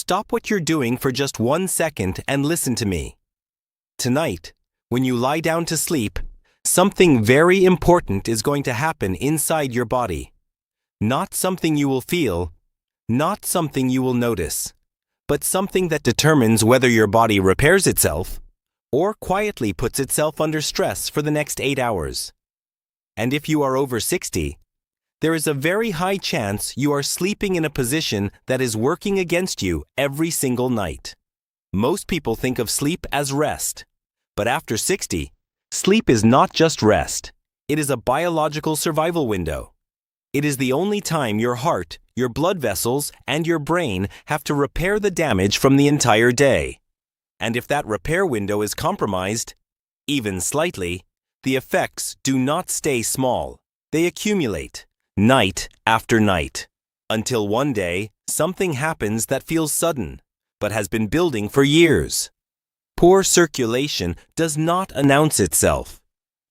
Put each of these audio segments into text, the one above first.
stop what you're doing for just 1 second and listen to me. Tonight, when you lie down to sleep, something very important is going to happen inside your body. Not something you will feel, not something you will notice, but something that determines whether your body repairs itself or quietly puts itself under stress for the next 8 hours. And if you are over 60, there is a very high chance you are sleeping in a position that is working against you every single night. Most people think of sleep as rest, but after 60, sleep is not just rest. It is a biological survival window. It is the only time your heart, your blood vessels, and your brain have to repair the damage from the entire day. And if that repair window is compromised, even slightly, the effects do not stay small. They accumulate, night after night, until one day something happens that feels sudden, but has been building for years. Poor circulation does not announce itself.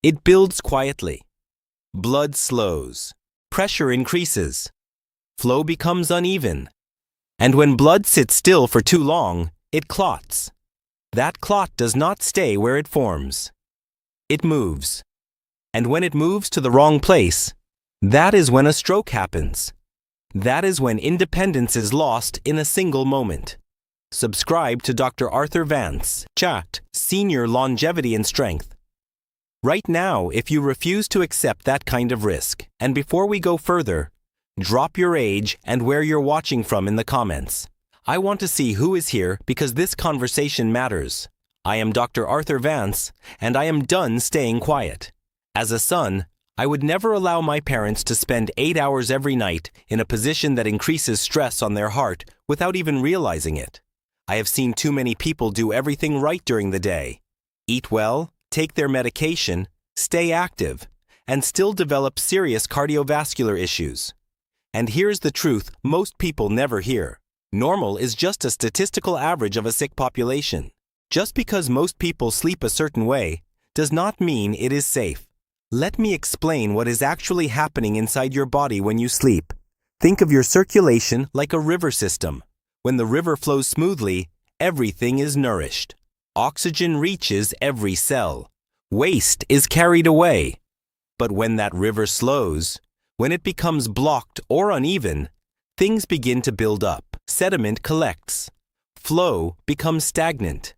It builds quietly. Blood slows. Pressure increases. Flow becomes uneven. And when blood sits still for too long, it clots. That clot does not stay where it forms. It moves. And when it moves to the wrong place, that is when a stroke happens. That is when independence is lost in a single moment. Subscribe to Dr. Arthur Vance, Chat, Senior Longevity and Strength. Right now, if you refuse to accept that kind of risk, and before we go further, drop your age and where you're watching from in the comments. I want to see who is here because this conversation matters. I am Dr. Arthur Vance, and I am done staying quiet. As a son, I would never allow my parents to spend 8 hours every night in a position that increases stress on their heart without even realizing it. I have seen too many people do everything right during the day. Eat well, take their medication, stay active, and still develop serious cardiovascular issues. And here's the truth most people never hear. Normal is just a statistical average of a sick population. Just because most people sleep a certain way does not mean it is safe. Let me explain what is actually happening inside your body when you sleep. Think of your circulation like a river system. When the river flows smoothly, everything is nourished. Oxygen reaches every cell. Waste is carried away. But when that river slows, when it becomes blocked or uneven, things begin to build up. Sediment collects. Flow becomes stagnant.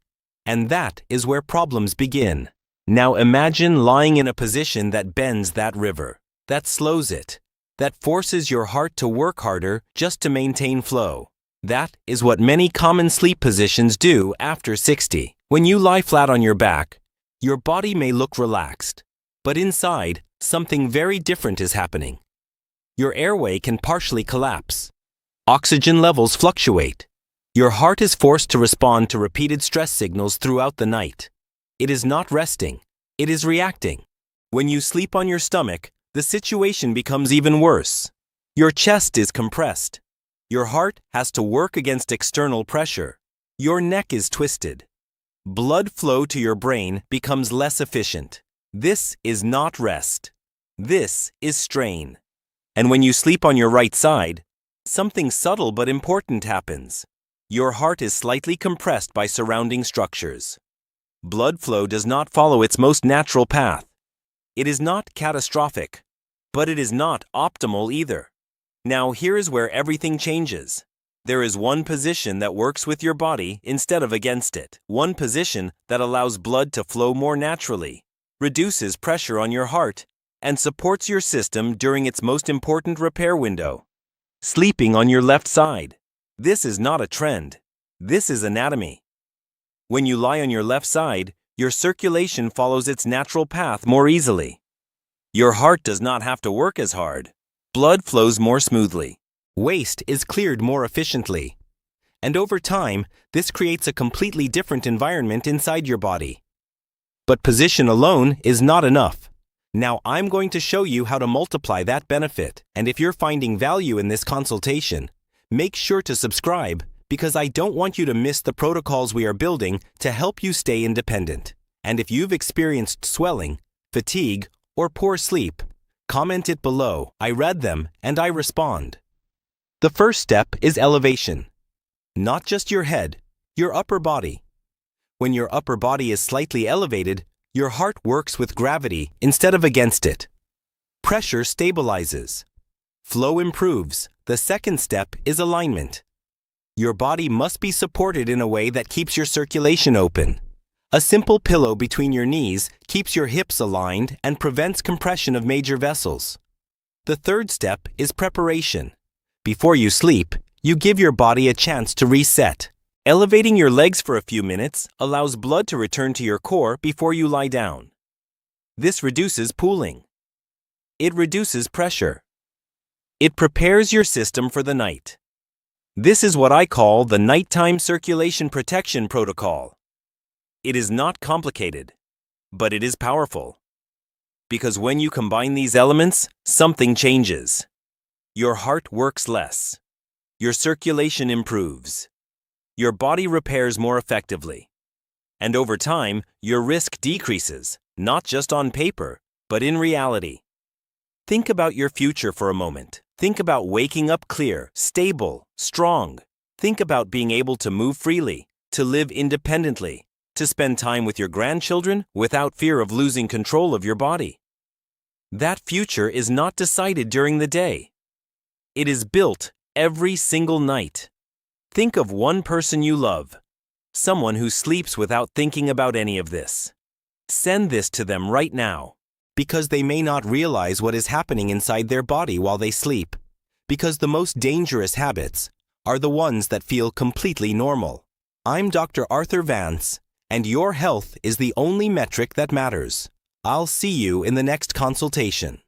And that is where problems begin. Now imagine lying in a position that bends that river, that slows it, that forces your heart to work harder just to maintain flow. That is what many common sleep positions do after 60. When you lie flat on your back, your body may look relaxed, but inside, something very different is happening. Your airway can partially collapse. Oxygen levels fluctuate. Your heart is forced to respond to repeated stress signals throughout the night. It is not resting. It is reacting. When you sleep on your stomach, the situation becomes even worse. Your chest is compressed. Your heart has to work against external pressure. Your neck is twisted. Blood flow to your brain becomes less efficient. This is not rest. This is strain. And when you sleep on your right side, something subtle but important happens. Your heart is slightly compressed by surrounding structures. Blood flow does not follow its most natural path. It is not catastrophic, but it is not optimal either. Now here is where everything changes. There is one position that works with your body instead of against it. One position that allows blood to flow more naturally, reduces pressure on your heart, and supports your system during its most important repair window. Sleeping on your left side. This is not a trend. This is anatomy. When you lie on your left side, your circulation follows its natural path more easily. Your heart does not have to work as hard. Blood flows more smoothly. Waste is cleared more efficiently. And over time, this creates a completely different environment inside your body. But position alone is not enough. Now I'm going to show you how to multiply that benefit. And if you're finding value in this consultation, make sure to subscribe because I don't want you to miss the protocols we are building to help you stay independent. And if you've experienced swelling, fatigue, or poor sleep, comment it below. I read them and I respond. The first step is elevation. Not just your head, your upper body. When your upper body is slightly elevated, your heart works with gravity instead of against it. Pressure stabilizes. Flow improves. The second step is alignment. Your body must be supported in a way that keeps your circulation open. A simple pillow between your knees keeps your hips aligned and prevents compression of major vessels. The third step is preparation. Before you sleep, you give your body a chance to reset. Elevating your legs for a few minutes allows blood to return to your core before you lie down. This reduces pooling. It reduces pressure. It prepares your system for the night. This is what I call the nighttime circulation protection protocol. It is not complicated, but it is powerful. Because when you combine these elements, something changes. Your heart works less. Your circulation improves. Your body repairs more effectively. And over time, your risk decreases, not just on paper, but in reality. Think about your future for a moment. Think about waking up clear, stable, strong. Think about being able to move freely, to live independently, to spend time with your grandchildren without fear of losing control of your body. That future is not decided during the day. It is built every single night. Think of one person you love, someone who sleeps without thinking about any of this. Send this to them right now, because they may not realize what is happening inside their body while they sleep, because the most dangerous habits are the ones that feel completely normal. I'm Dr. Arthur Vance, and your health is the only metric that matters. I'll see you in the next consultation.